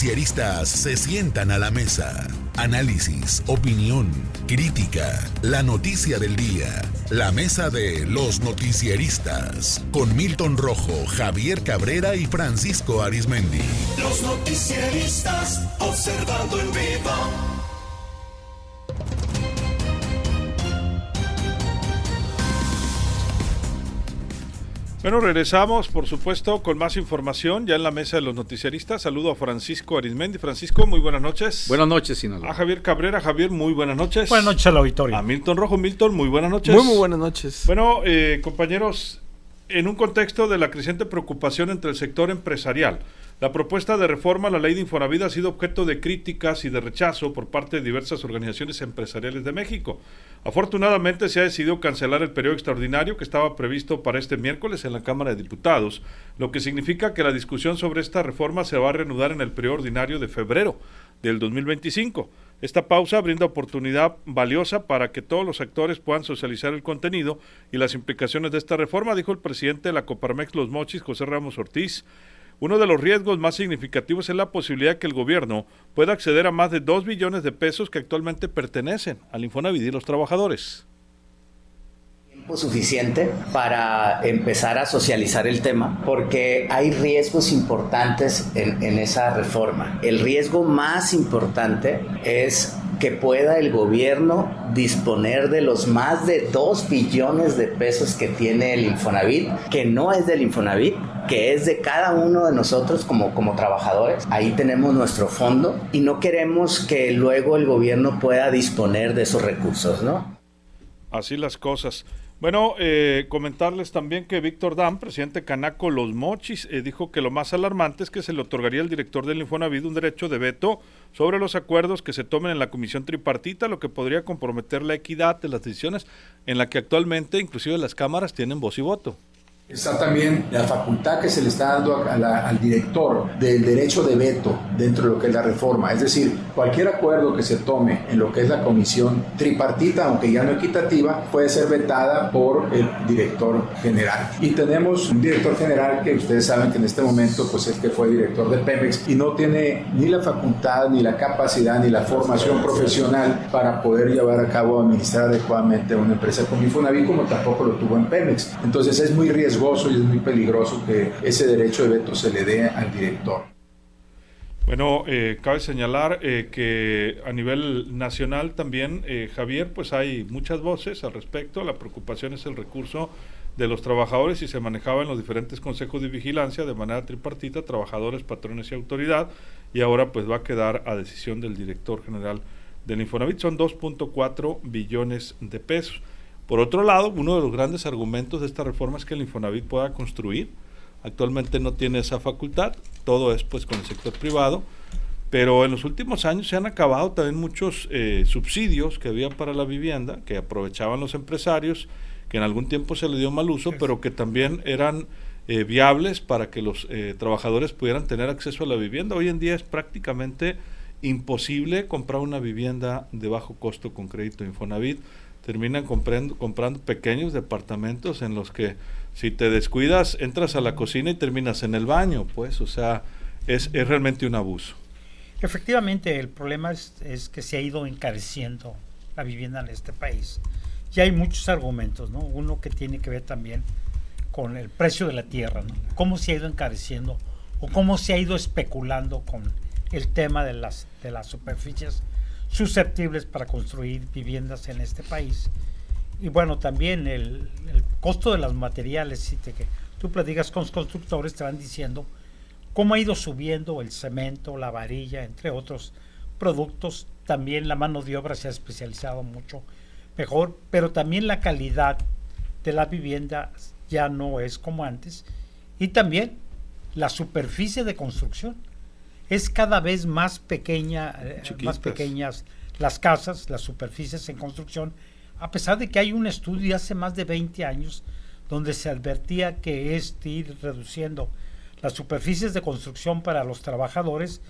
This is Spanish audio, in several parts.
noticieristas se sientan a la mesa. Análisis, opinión, crítica, la noticia del día. La mesa de los noticieristas. Con Milton Rojo, Javier Cabrera y Francisco Arizmendi. Los noticieristas observando en vivo. Bueno, regresamos, por supuesto, con más información ya en la mesa de los noticieristas. Saludo a Francisco Arizmendi. Francisco, muy buenas noches. Buenas noches, Sinaloa. A Javier Cabrera. Javier, muy buenas noches. Buenas noches al auditorio. A Milton Rojo. Milton, muy buenas noches. Muy buenas noches. Bueno, compañeros, en un contexto de la creciente preocupación entre el sector empresarial, la propuesta de reforma a la ley de Infonavit ha sido objeto de críticas y de rechazo por parte de diversas organizaciones empresariales de México. Afortunadamente se ha decidido cancelar el periodo extraordinario que estaba previsto para este miércoles en la Cámara de Diputados, lo que significa que la discusión sobre esta reforma se va a reanudar en el periodo ordinario de febrero del 2025. Esta pausa brinda oportunidad valiosa para que todos los actores puedan socializar el contenido y las implicaciones de esta reforma, dijo el presidente de la Coparmex Los Mochis, José Ramos Ortiz. Uno de los riesgos más significativos es la posibilidad de que el gobierno pueda acceder a más de 2 billones de pesos que actualmente pertenecen al Infonavit y los trabajadores. Tiempo suficiente para empezar a socializar el tema, porque hay riesgos importantes en esa reforma. El riesgo más importante es que pueda el gobierno disponer de los más de 2 billones de pesos que tiene el Infonavit, que no es del Infonavit, que es de cada uno de nosotros como trabajadores. Ahí tenemos nuestro fondo y no queremos que luego el gobierno pueda disponer de esos recursos, ¿no? Así las cosas. Bueno, comentarles también que Víctor Dam, presidente Canaco Los Mochis, dijo que lo más alarmante es que se le otorgaría al director del Infonavit un derecho de veto sobre los acuerdos que se tomen en la comisión tripartita, lo que podría comprometer la equidad de las decisiones en la que actualmente inclusive las cámaras tienen voz y voto. Está también la facultad que se le está dando al director del derecho de veto dentro de lo que es la reforma. Es decir, cualquier acuerdo que se tome en lo que es la comisión tripartita, aunque ya no equitativa, puede ser vetada por el director general. Y tenemos un director general que ustedes saben que en este momento pues es que fue director de Pemex y no tiene ni la facultad, ni la capacidad, ni la formación profesional para poder llevar a cabo, administrar adecuadamente una empresa como Infonavit, como tampoco lo tuvo en Pemex. Entonces es muy riesgoso y es muy peligroso que ese derecho de veto se le dé al director. Bueno, cabe señalar que a nivel nacional también, Javier, pues hay muchas voces al respecto. La preocupación es el recurso de los trabajadores y se manejaba en los diferentes consejos de vigilancia de manera tripartita, trabajadores, patrones y autoridad, y ahora pues va a quedar a decisión del director general del Infonavit. Son 2.4 billones de pesos. Por otro lado, uno de los grandes argumentos de esta reforma es que el Infonavit pueda construir. Actualmente no tiene esa facultad, todo es pues con el sector privado, pero en los últimos años se han acabado también muchos subsidios que había para la vivienda, que aprovechaban los empresarios, que en algún tiempo se le dio mal uso, pero que también eran viables para que los trabajadores pudieran tener acceso a la vivienda. Hoy en día es prácticamente imposible comprar una vivienda de bajo costo con crédito Infonavit. Terminan comprando pequeños departamentos en los que si te descuidas entras a la cocina y terminas en el baño, pues, o sea, es realmente un abuso. Efectivamente, el problema es que se ha ido encareciendo la vivienda en este país. Y hay muchos argumentos, ¿no? Uno que tiene que ver también con el precio de la tierra, ¿no? Cómo se ha ido encareciendo o cómo se ha ido especulando con el tema de las superficies susceptibles para construir viviendas en este país. Y bueno, también el costo de los materiales, si tú platicas con los constructores, te van diciendo cómo ha ido subiendo el cemento, la varilla, entre otros productos. También la mano de obra se ha especializado mucho mejor, pero también la calidad de la vivienda ya no es como antes. Y también la superficie de construcción es cada vez más pequeña, más pequeñas las casas, las superficies en construcción, a pesar de que hay un estudio hace más de 20 años donde se advertía que es ir reduciendo las superficies de construcción para los trabajadores.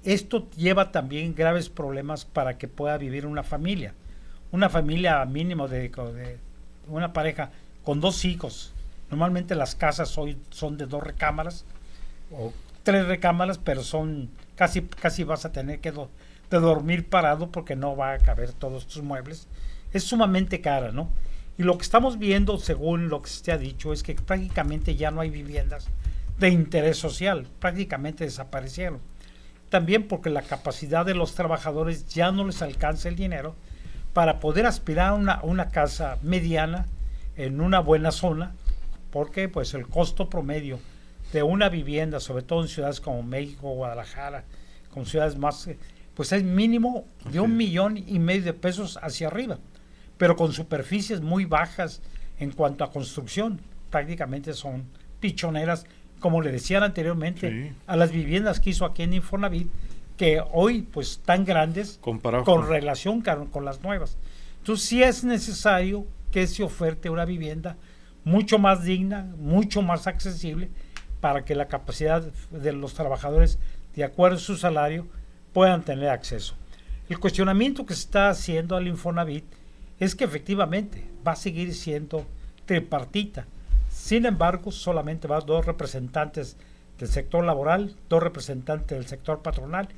Esto lleva también graves problemas para que pueda vivir una familia mínimo de una pareja con 2 hijos. Normalmente las casas hoy son de 2 recámaras o 3 recámaras, pero son casi vas a tener que de dormir parado porque no va a caber todos tus muebles. Es sumamente cara, ¿no? Y lo que estamos viendo, según lo que se ha dicho, es que prácticamente ya no hay viviendas de interés social, prácticamente desaparecieron. También porque la capacidad de los trabajadores ya no les alcanza el dinero para poder aspirar a una casa mediana en una buena zona, porque pues el costo promedio de una vivienda, sobre todo en ciudades como México, Guadalajara, con ciudades más, pues es mínimo de $1.5 millones de pesos hacia arriba, pero con superficies muy bajas en cuanto a construcción, prácticamente son pichoneras, como le decían anteriormente, sí, a las viviendas que hizo aquí en Infonavit, que hoy pues tan grandes comparado con relación con las nuevas. Entonces sí es necesario que se oferte una vivienda mucho más digna, mucho más accesible, para que la capacidad de los trabajadores, de acuerdo a su salario, puedan tener acceso. El cuestionamiento que se está haciendo al Infonavit es que efectivamente va a seguir siendo tripartita. Sin embargo, solamente van 2 representantes del sector laboral, 2 representantes del sector patronal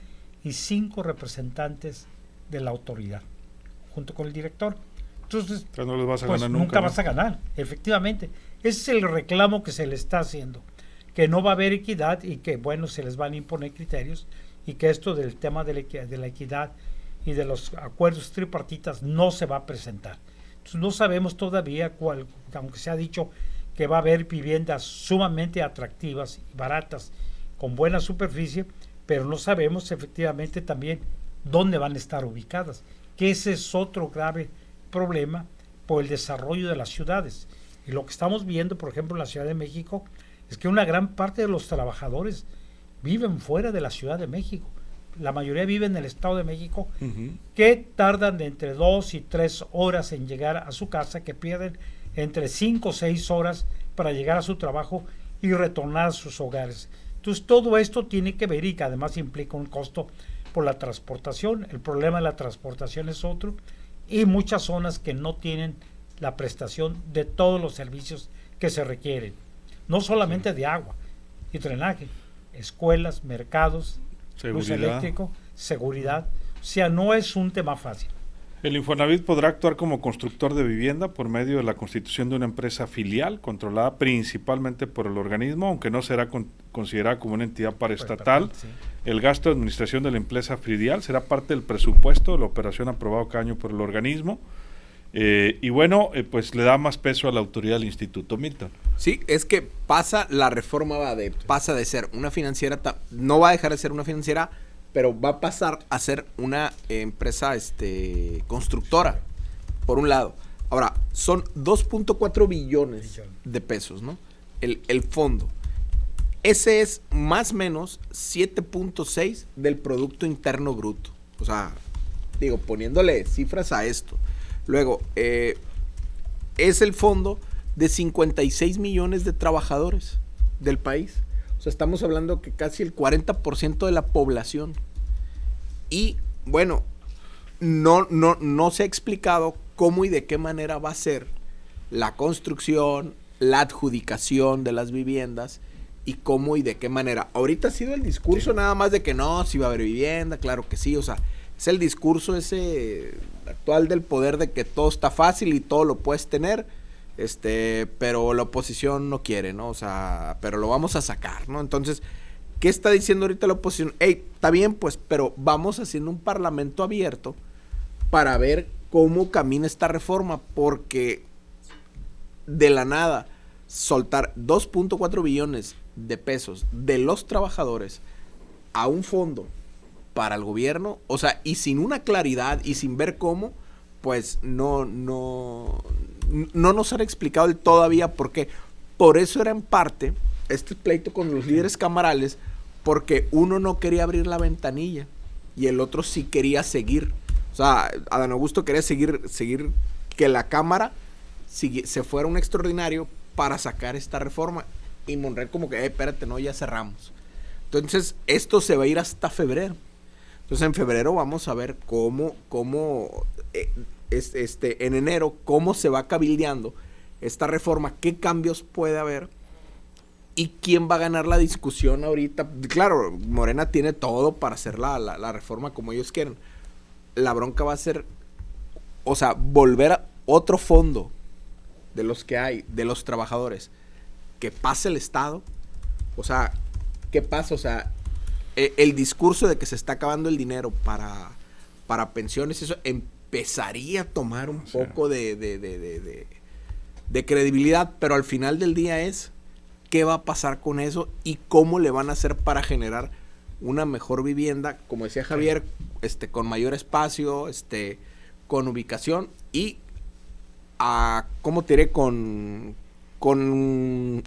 y 5 representantes de la autoridad, junto con el director. Entonces, no les vas a pues ganar nunca ¿no? vas a ganar, efectivamente. Ese es el reclamo que se le está haciendo, que no va a haber equidad y que, bueno, se les van a imponer criterios y que esto del tema de la equidad y de los acuerdos tripartitas no se va a presentar. Entonces, no sabemos todavía cuál, aunque se ha dicho que va a haber viviendas sumamente atractivas y baratas con buena superficie, pero no sabemos efectivamente también dónde van a estar ubicadas, que ese es otro grave problema por el desarrollo de las ciudades. Y lo que estamos viendo, por ejemplo, en la Ciudad de México, es que una gran parte de los trabajadores viven fuera de la Ciudad de México. La mayoría viven en el Estado de México, que tardan de entre 2 y 3 horas en llegar a su casa, que pierden entre 5 o 6 horas para llegar a su trabajo y retornar a sus hogares. Entonces todo esto tiene que ver y que además implica un costo por la transportación. El problema de la transportación es otro, y muchas zonas que no tienen la prestación de todos los servicios que se requieren, no solamente de agua y drenaje, escuelas, mercados, luz eléctrico, seguridad. O sea, no es un tema fácil. El Infonavit podrá actuar como constructor de vivienda por medio de la constitución de una empresa filial controlada principalmente por el organismo, aunque no será considerada como una entidad paraestatal. Sí. El gasto de administración de la empresa filial será parte del presupuesto de la operación aprobado cada año por el organismo. Y bueno, pues le da más peso a la autoridad del instituto. Milton. Sí, es que pasa la reforma, pasa de ser una financiera, no va a dejar de ser una financiera, pero va a pasar a ser una empresa constructora, por un lado. Ahora, son 2.4 billones de pesos, ¿no? El fondo. Ese es más o menos 7.6 del Producto Interno Bruto. O sea, digo, poniéndole cifras a esto. Luego, es el fondo de 56 millones de trabajadores del país. O sea, estamos hablando que casi el 40% de la población. Y, bueno, no se ha explicado cómo y de qué manera va a ser la construcción, la adjudicación de las viviendas y cómo y de qué manera. Ahorita ha sido el discurso nada más de que no, si va a haber vivienda, claro que sí. O sea, es el discurso ese actual del poder de que todo está fácil y todo lo puedes tener. Pero la oposición no quiere, ¿no? O sea, pero lo vamos a sacar, ¿no? Entonces, ¿qué está diciendo ahorita la oposición? Está bien, pues, pero vamos haciendo un parlamento abierto para ver cómo camina esta reforma, porque de la nada soltar 2.4 billones de pesos de los trabajadores a un fondo para el gobierno, o sea, y sin una claridad y sin ver cómo, pues no nos han explicado todavía por qué. Por eso era en parte este pleito con los líderes camarales, porque uno no quería abrir la ventanilla y el otro sí quería seguir. O sea, Adán Augusto quería seguir que la Cámara se fuera un extraordinario para sacar esta reforma. Y Monreal como que, espérate, no, ya cerramos. Entonces, esto se va a ir hasta febrero. Entonces, en febrero vamos a ver cómo en enero, cómo se va cabildeando esta reforma, qué cambios puede haber ¿Y quién va a ganar la discusión ahorita? Claro, Morena tiene todo para hacer la reforma como ellos quieren. La bronca va a ser, o sea, volver a otro fondo de los que hay, de los trabajadores, que pase el Estado. O sea, ¿qué pasa? O sea, el discurso de que se está acabando el dinero para pensiones, eso empezaría a tomar un poco de credibilidad, pero al final del día es qué va a pasar con eso y cómo le van a hacer para generar una mejor vivienda, como decía Javier, con mayor espacio, con ubicación y ¿cómo te diré? Con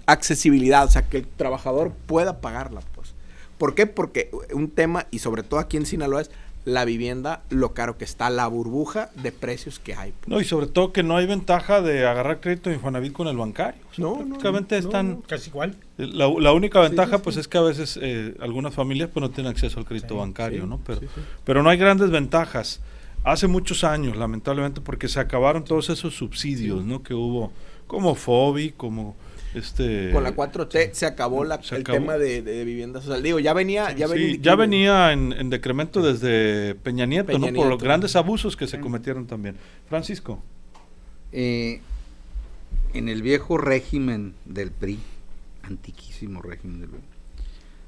accesibilidad, o sea, que el trabajador pueda pagarla, pues. ¿Por qué? Porque un tema, y sobre todo aquí en Sinaloa, es la vivienda, lo caro que está, la burbuja de precios que hay. Pues. No, y sobre todo que no hay ventaja de agarrar crédito de Infonavit con el bancario. O sea, prácticamente están... Casi igual. La única ventaja, pues, es que a veces algunas familias pues no tienen acceso al crédito bancario, ¿no? Pero no hay grandes ventajas. Hace muchos años, lamentablemente, porque se acabaron todos esos subsidios, ¿no? Que hubo, como FOBI, como... Con la 4T se acabó el tema de viviendas. O sea, digo, ya venía en decremento desde Peña Nieto, ¿no? Por los grandes abusos que se cometieron también. Francisco. En el viejo régimen del PRI, antiquísimo régimen del PRI,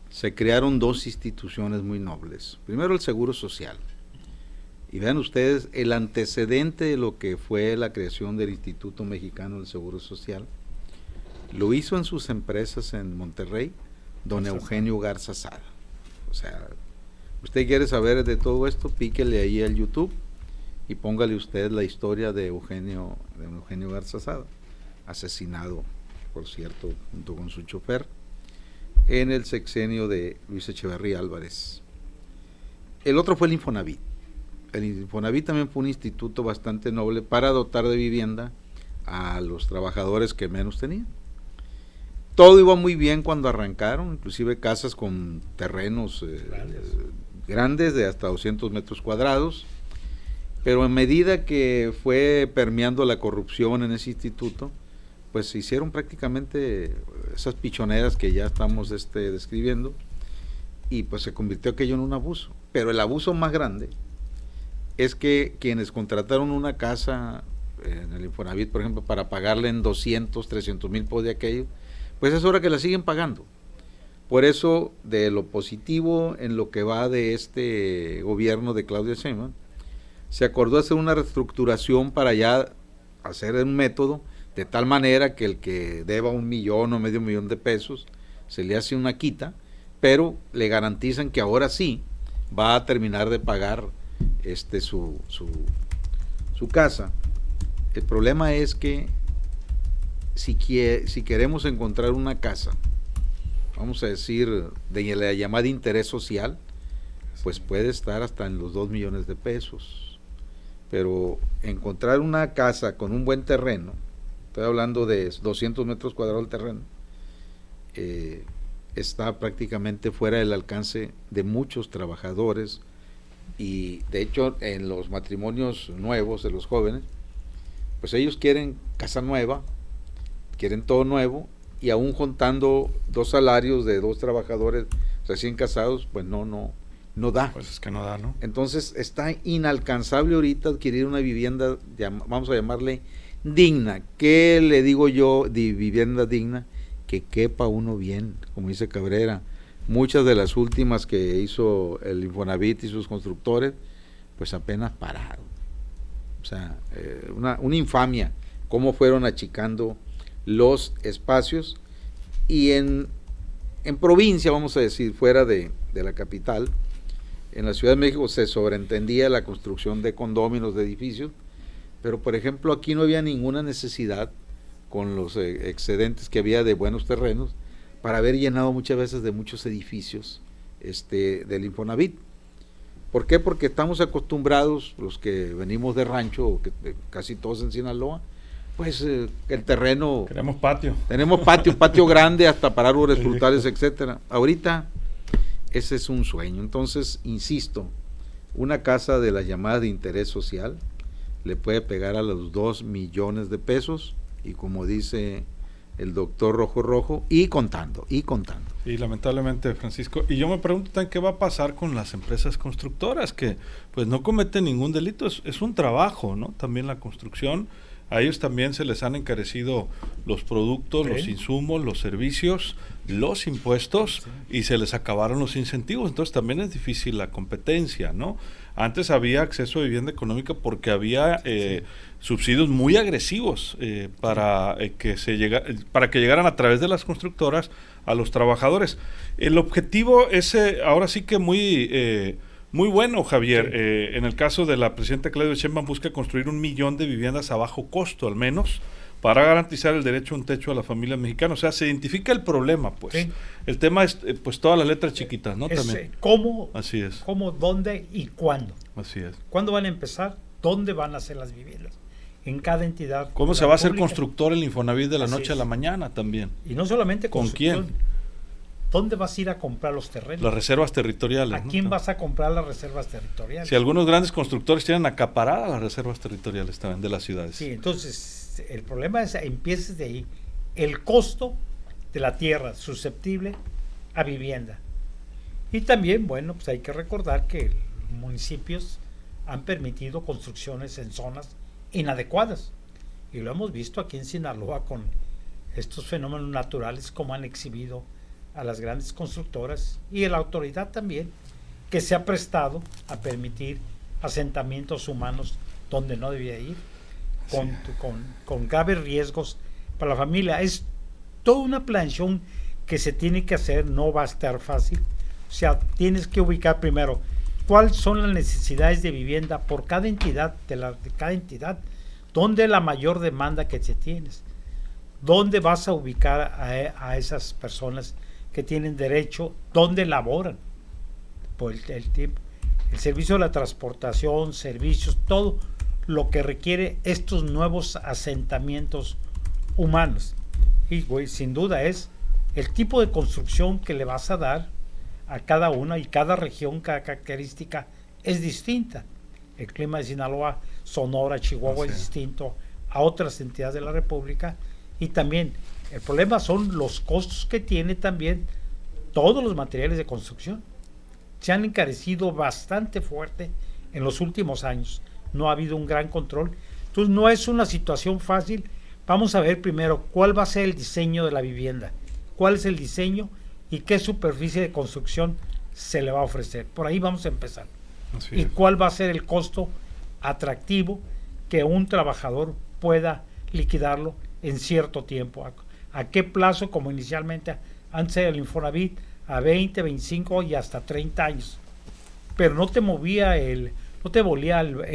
se crearon dos instituciones muy nobles. Primero el Seguro Social. Y vean ustedes el antecedente de lo que fue la creación del Instituto Mexicano del Seguro Social. Lo hizo en sus empresas en Monterrey, don Eugenio Garza Sada. O sea, usted quiere saber de todo esto, píquele ahí al YouTube y póngale usted la historia de Eugenio Garza Sada, asesinado, por cierto, junto con su chofer, en el sexenio de Luis Echeverría Álvarez. El otro fue el Infonavit. El Infonavit también fue un instituto bastante noble para dotar de vivienda a los trabajadores que menos tenían. Todo iba muy bien cuando arrancaron, inclusive casas con terrenos grandes de hasta 200 metros cuadrados, pero a medida que fue permeando la corrupción en ese instituto, pues se hicieron prácticamente esas pichoneras que ya estamos describiendo, y pues se convirtió aquello en un abuso. Pero el abuso más grande es que quienes contrataron una casa en el Infonavit, por ejemplo, para pagarle en 200, 300 mil pesos de aquello, pues es hora que la siguen pagando. Por eso, de lo positivo en lo que va de este gobierno de Claudia Sheinbaum, se acordó hacer una reestructuración para ya hacer un método de tal manera que el que deba 1 millón o medio millón de pesos se le hace una quita, pero le garantizan que ahora sí va a terminar de pagar su casa. El problema es que si queremos encontrar una casa, vamos a decir, de la llamada interés social, pues puede estar hasta en los 2 millones de pesos. Pero encontrar una casa con un buen terreno, estoy hablando de 200 metros cuadrados el terreno, está prácticamente fuera del alcance de muchos trabajadores. Y de hecho en los matrimonios nuevos de los jóvenes, pues ellos quieren casa nueva, quieren todo nuevo, y aún juntando 2 salarios de 2 trabajadores recién casados, pues no da. Pues es que no da, ¿no? Entonces está inalcanzable ahorita adquirir una vivienda, vamos a llamarle digna. ¿Qué le digo yo de vivienda digna? Que quepa uno bien, como dice Cabrera. Muchas de las últimas que hizo el Infonavit y sus constructores, pues apenas pararon. O sea, una infamia, cómo fueron achicando los espacios. Y en provincia, vamos a decir, fuera de la capital, en la Ciudad de México se sobreentendía la construcción de condóminos, de edificios, pero por ejemplo aquí no había ninguna necesidad, con los excedentes que había de buenos terrenos, para haber llenado muchas veces de muchos edificios del Infonavit. ¿Por qué? Porque estamos acostumbrados, los que venimos de rancho, casi todos en Sinaloa, pues el terreno... Tenemos patio. Tenemos patio grande hasta para árboles frutales, etcétera. Ahorita ese es un sueño. Entonces, insisto, una casa de la llamada de interés social le puede pegar a los 2 millones de pesos, y como dice el doctor Rojo y contando. Y lamentablemente, Francisco, y yo me pregunto también qué va a pasar con las empresas constructoras que pues no cometen ningún delito, es un trabajo, ¿no? También la construcción, a ellos también se les han encarecido los productos, Sí. los insumos, los servicios, los impuestos, y se les acabaron los incentivos, entonces también es difícil la competencia, ¿no? Antes había acceso a vivienda económica porque había subsidios muy agresivos para que llegaran a través de las constructoras a los trabajadores. El objetivo es ahora sí que muy bueno, Javier. En el caso de la presidenta Claudia Sheinbaum, busca construir 1 millón de viviendas a bajo costo, al menos, para garantizar el derecho a un techo a la familia mexicana. O sea, se identifica el problema, pues. Sí. El tema es, pues, todas las letras chiquitas, ¿no? Es, También. ¿cómo, Así es. cómo, dónde y cuándo? Así es. ¿Cuándo van a empezar? ¿Dónde van a ser las viviendas? En cada entidad. ¿Cómo de se la va a hacer República. constructor el Infonavit de la Así noche a es. la mañana también? Y no solamente ¿Con construcción. quién? ¿Dónde vas a ir a comprar los terrenos? Las reservas territoriales. ¿A ¿no? quién vas a comprar las reservas territoriales? Si algunos grandes constructores tienen acaparadas las reservas territoriales también de las ciudades. Sí, entonces el problema es, empieces de ahí. El costo de la tierra susceptible a vivienda. Y también, bueno, pues hay que recordar que los municipios han permitido construcciones en zonas inadecuadas. Y lo hemos visto aquí en Sinaloa con estos fenómenos naturales, como han exhibido a las grandes constructoras y a la autoridad también, que se ha prestado a permitir asentamientos humanos donde no debía ir, con graves riesgos para la familia. Es toda una planeación que se tiene que hacer, no va a estar fácil. O sea, tienes que ubicar primero cuáles son las necesidades de vivienda por cada entidad, de cada entidad, dónde la mayor demanda que se tienes, dónde vas a ubicar a esas personas que tienen derecho, dónde laboran, por el tiempo, el servicio de la transportación, servicios, todo lo que requiere estos nuevos asentamientos humanos. Y sin duda es el tipo de construcción que le vas a dar a cada una, y cada región, cada característica es distinta. El clima de Sinaloa, Sonora, Chihuahua es distinto a otras entidades de la República, y también el problema son los costos que tiene también todos los materiales de construcción. Se han encarecido bastante fuerte en los últimos años. No ha habido un gran control. Entonces no es una situación fácil. Vamos a ver primero cuál va a ser el diseño de la vivienda, cuál es el diseño y qué superficie de construcción se le va a ofrecer. Por ahí vamos a empezar. Así Y es. cuál va a ser el costo atractivo que un trabajador pueda liquidarlo en cierto tiempo. ¿A qué plazo? Como inicialmente antes del Infonavit, a 20, 25 y hasta 30 años. Pero no te movía el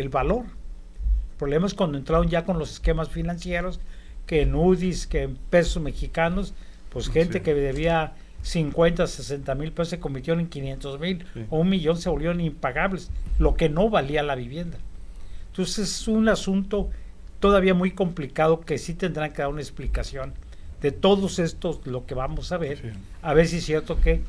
valor. El problema es cuando entraron ya con los esquemas financieros, que en UDIs, que en pesos mexicanos, pues gente que debía 50, 60 mil pesos se convirtieron en 500 mil o 1 millón, se volvieron impagables, lo que no valía la vivienda. Entonces es un asunto todavía muy complicado que sí tendrán que dar una explicación de todos estos, lo que vamos a ver si es cierto que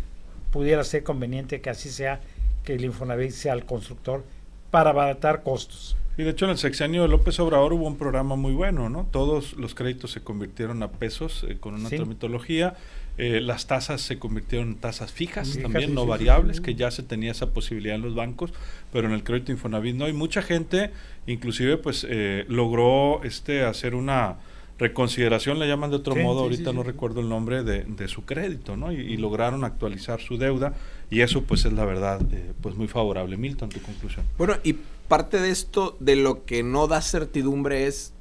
pudiera ser conveniente que así sea, que el Infonavit sea el constructor para abaratar costos. Y de hecho en el sexenio de López Obrador hubo un programa muy bueno, ¿no? Todos los créditos se convirtieron a pesos con una tramitología. Las tasas se convirtieron en tasas fijas, también no variables, que ya se tenía esa posibilidad en los bancos, pero en el crédito Infonavit no. Y mucha gente, inclusive, pues logró hacer una reconsideración, le llaman de otro modo, ahorita no recuerdo el nombre de su crédito, ¿no? Y lograron actualizar su deuda, y eso pues es la verdad, pues muy favorable. Milton, tu conclusión. Bueno, y parte de esto, de lo que no da certidumbre, es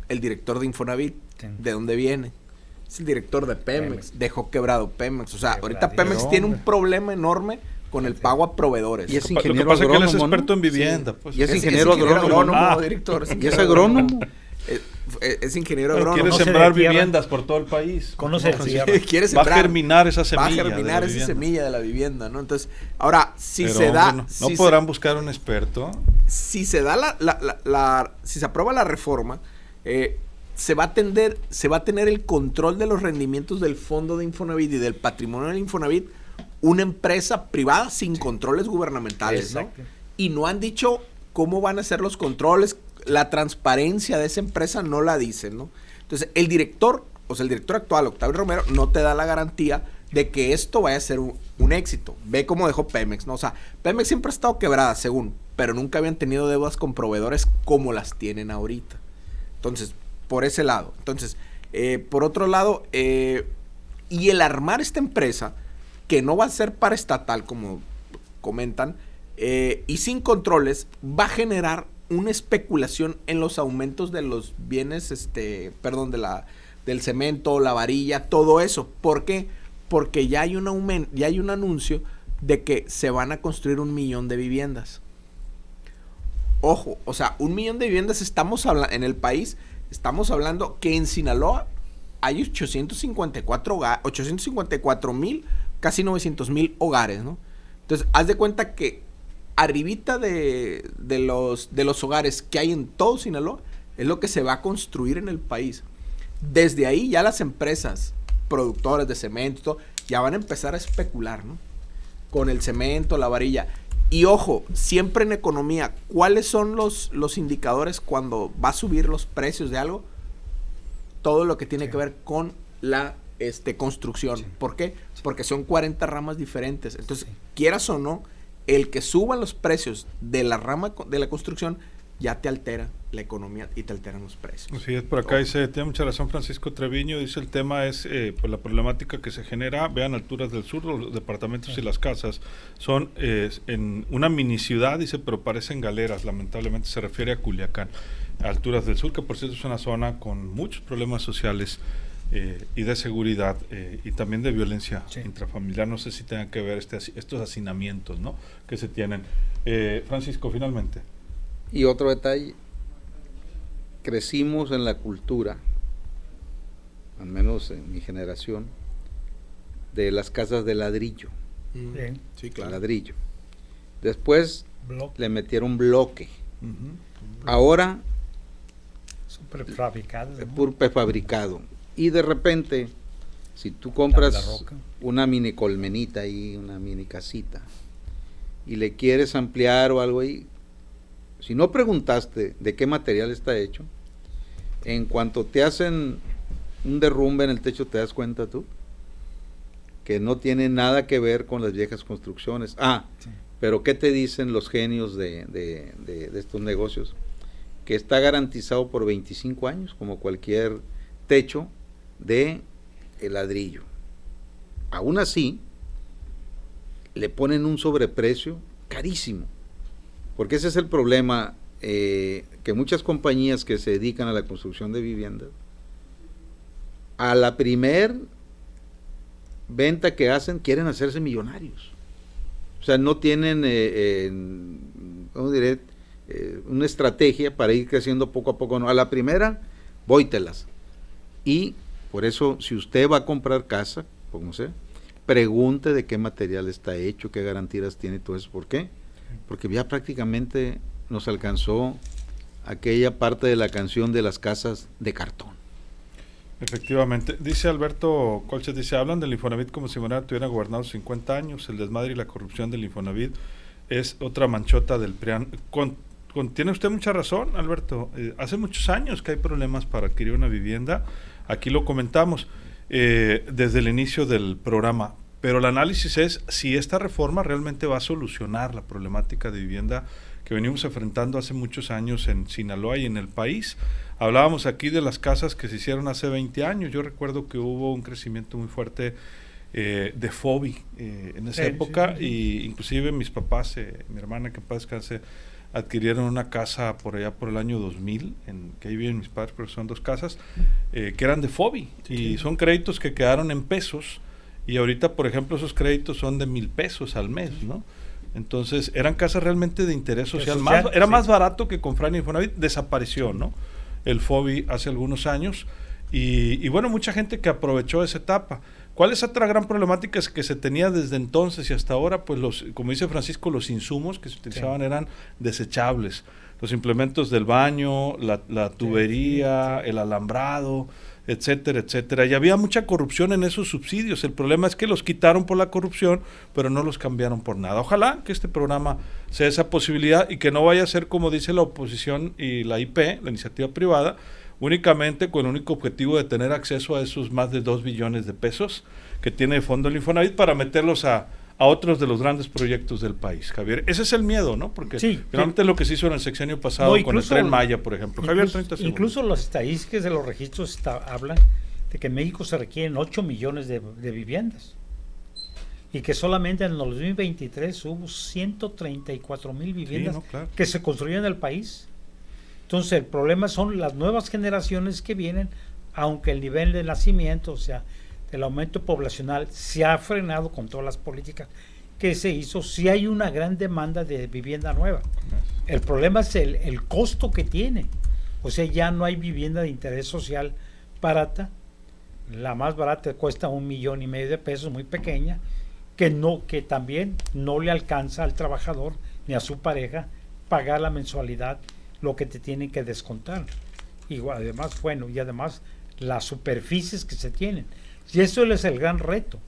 el director de Infonavit, de dónde viene. Es el director de Pemex, dejó quebrado Pemex. O sea, ahorita Pemex tiene un problema enorme con el pago a proveedores. Y es Lo que ingeniero pasa es que él es agrónomo, experto ¿no? en vivienda. Pues. Y es ingeniero agrónomo. Director. Y es agrónomo. Es ingeniero Pero agrónomo. quiere sembrar viviendas por todo el país. Conoce Quiere Va sembrar, a germinar esa semilla. Va a germinar esa semilla de la vivienda, ¿no? Entonces, ahora, si se da... No si podrán buscar un experto. Si se da si se aprueba la reforma, se va a tener el control de los rendimientos del fondo de Infonavit y del patrimonio del Infonavit una empresa privada sin controles gubernamentales, ¿no? Y no han dicho cómo van a ser los controles, la transparencia de esa empresa no la dicen, ¿no? Entonces, el director o sea, el director actual, Octavio Romero, no te da la garantía de que esto vaya a ser un éxito. Ve cómo dejó Pemex, ¿no? O sea, Pemex siempre ha estado quebrada, según, pero nunca habían tenido deudas con proveedores como las tienen ahorita. Entonces, por ese lado. Entonces, por otro lado, y el armar esta empresa, que no va a ser paraestatal, como comentan, y sin controles, va a generar una especulación en los aumentos de los bienes, del cemento, la varilla, todo eso. ¿Por qué? Porque ya hay un anuncio de que se van a construir 1 millón de viviendas. Ojo, o sea, 1 millón de viviendas estamos hablando en el país, estamos hablando que en Sinaloa hay 854,000, casi 900,000 hogares, ¿no? Entonces, haz de cuenta que arribita de los hogares que hay en todo Sinaloa es lo que se va a construir en el país. Desde ahí ya las empresas productoras de cemento ya van a empezar a especular, ¿no? Con el cemento, la varilla. Y ojo, siempre en economía, ¿cuáles son los indicadores cuando va a subir los precios de algo? Todo lo que tiene que ver con la construcción. Sí. ¿Por qué? Porque son 40 ramas diferentes. Entonces, quieras o no, el que suban los precios de la rama de la construcción ya te altera la economía y te alteran los precios. Así es, por acá dice, tiene mucha razón Francisco Treviño, dice el tema es pues la problemática que se genera, vean alturas del sur, los departamentos y las casas son en una mini ciudad, dice, pero parecen galeras, lamentablemente se refiere a Culiacán, alturas del sur, que por cierto es una zona con muchos problemas sociales y de seguridad y también de violencia intrafamiliar, no sé si tengan que ver estos hacinamientos, ¿no?, que se tienen. Francisco, finalmente. Y otro detalle, crecimos en la cultura, al menos en mi generación, de las casas de ladrillo. Sí, claro. Ladrillo. Después le metieron bloque. Ahora son prefabricados, ¿no? Prefabricado. Y de repente, si tú compras una mini colmenita ahí, una mini casita, y le quieres ampliar o algo ahí, si no preguntaste de qué material está hecho, en cuanto te hacen un derrumbe en el techo, te das cuenta tú que no tiene nada que ver con las viejas construcciones. Pero ¿qué te dicen los genios de estos negocios? Que está garantizado por 25 años, como cualquier techo de ladrillo. Aún así, le ponen un sobreprecio carísimo. Porque ese es el problema, que muchas compañías que se dedican a la construcción de viviendas, a la primer venta que hacen, quieren hacerse millonarios. O sea, no tienen, ¿cómo diré?, una estrategia para ir creciendo poco a poco. No, a la primera, vóytelas. Y por eso, si usted va a comprar casa, como sea, pregunte de qué material está hecho, qué garantías tiene, todo eso. ¿Por qué? Porque ya prácticamente nos alcanzó aquella parte de la canción de las casas de cartón. Efectivamente. Dice Alberto Colches, dice, hablan del Infonavit como si Morena tuviera gobernado 50 años, el desmadre y la corrupción del Infonavit es otra manchota del PRIAN. Tiene usted mucha razón, Alberto. Hace muchos años que hay problemas para adquirir una vivienda, aquí lo comentamos desde el inicio del programa. Pero el análisis es si esta reforma realmente va a solucionar la problemática de vivienda que venimos enfrentando hace muchos años en Sinaloa y en el país. Hablábamos aquí de las casas que se hicieron hace 20 años. Yo recuerdo que hubo un crecimiento muy fuerte de FOBI en esa época. Y inclusive mis papás, mi hermana, que en paz descanse, adquirieron una casa por allá por el año 2000, que ahí viven mis padres, pero son 2 casas, que eran de FOBI. Y son créditos que quedaron en pesos. Y ahorita, por ejemplo, esos créditos son de 1,000 pesos al mes, ¿no? Entonces, eran casas realmente de interés social. Era más barato que comprar en Infonavit. Desapareció, ¿no?, el FOBI hace algunos años. Y bueno, mucha gente que aprovechó esa etapa. ¿Cuál es otra gran problemática que se tenía desde entonces y hasta ahora? Pues como dice Francisco, los insumos que se utilizaban eran desechables. Los implementos del baño, la tubería, el alambrado, etcétera, etcétera. Y había mucha corrupción en esos subsidios. El problema es que los quitaron por la corrupción, pero no los cambiaron por nada. Ojalá que este programa sea esa posibilidad y que no vaya a ser, como dice la oposición y la IP, la iniciativa privada, únicamente con el único objetivo de tener acceso a esos más de 2 billones de pesos que tiene de fondo el Infonavit para meterlos a otros de los grandes proyectos del país, Javier. Ese es el miedo, ¿no? Porque realmente lo que se hizo en el sexenio pasado con el Tren Maya, por ejemplo. Javier, 30 segundos. Incluso las estadísticas de los registros hablan de que en México se requieren 8 millones de viviendas y que solamente en el 2023 hubo 134,000 viviendas que se construyeron en el país. Entonces el problema son las nuevas generaciones que vienen, aunque el nivel de nacimiento, o sea, el aumento poblacional se ha frenado con todas las políticas que se hizo. Sí hay una gran demanda de vivienda nueva. El problema es el costo que tiene. O sea, ya no hay vivienda de interés social barata. La más barata cuesta 1,5 millones de pesos, muy pequeña, que también no le alcanza al trabajador ni a su pareja pagar la mensualidad, lo que te tienen que descontar. Y además las superficies que se tienen. Y eso es el gran reto.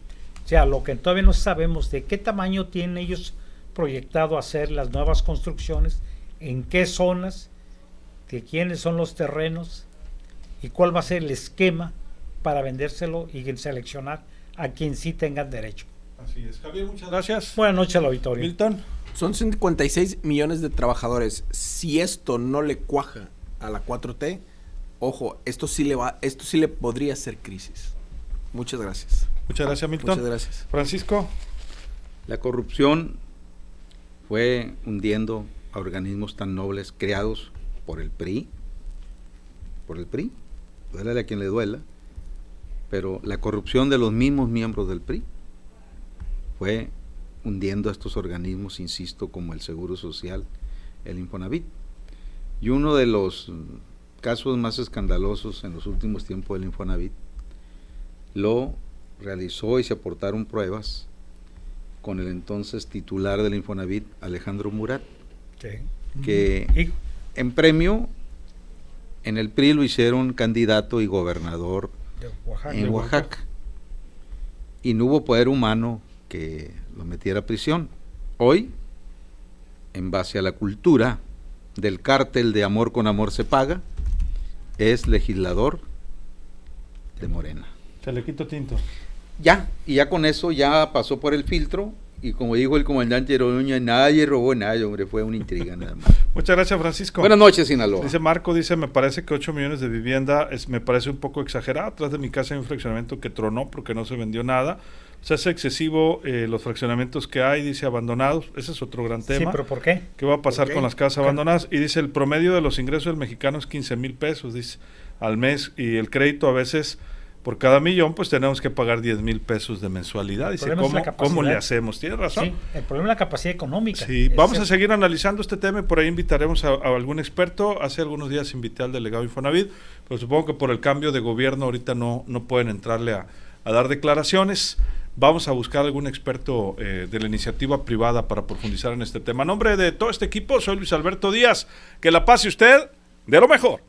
O sea, lo que todavía no sabemos de qué tamaño tienen ellos proyectado hacer las nuevas construcciones, en qué zonas, de quiénes son los terrenos y cuál va a ser el esquema para vendérselo y seleccionar a quien sí tengan derecho. Así es, Javier, muchas gracias. Buenas noches al auditorio. Milton. Son 56 millones de trabajadores. Si esto no le cuaja a la 4T, ojo, esto sí le podría hacer crisis. Muchas gracias. Muchas gracias, Milton. Muchas gracias. Francisco. La corrupción fue hundiendo a organismos tan nobles creados por el PRI. Duélale a quien le duela, pero la corrupción de los mismos miembros del PRI fue hundiendo a estos organismos, insisto, como el Seguro Social, el Infonavit. Y uno de los casos más escandalosos en los últimos tiempos del Infonavit lo realizó y se aportaron pruebas con el entonces titular del Infonavit, Alejandro Murat, que en premio en el PRI lo hicieron candidato y gobernador en Oaxaca, y no hubo poder humano que lo metiera a prisión. Hoy, en base a la cultura del cártel de amor con amor se paga, es legislador de Morena. Se le quito tinto. Y ya con eso ya pasó por el filtro, y como dijo el comandante Oroña, nadie robó nada, hombre, fue una intriga nada más. Muchas gracias, Francisco. Buenas noches, Sinaloa. Dice Marco, me parece que 8 millones de vivienda me parece un poco exagerado. Atrás de mi casa hay un fraccionamiento que tronó porque no se vendió nada. O sea, es excesivo los fraccionamientos que hay, dice, abandonados. Ese es otro gran tema. Sí, pero ¿por qué? ¿Qué va a pasar con las casas abandonadas? Y dice, el promedio de los ingresos del mexicano es 15,000 pesos, dice, al mes. Y el crédito a veces, por cada millón, pues tenemos que pagar 10,000 pesos de mensualidad. Dice, ¿cómo le hacemos? Tienes razón. Sí, el problema es la capacidad económica. Sí, vamos a seguir analizando este tema y por ahí invitaremos a algún experto. Hace algunos días invité al delegado Infonavit, pero supongo que por el cambio de gobierno ahorita no pueden entrarle a dar declaraciones. Vamos a buscar algún experto de la iniciativa privada para profundizar en este tema. A nombre de todo este equipo, soy Luis Alberto Díaz. Que la pase usted de lo mejor.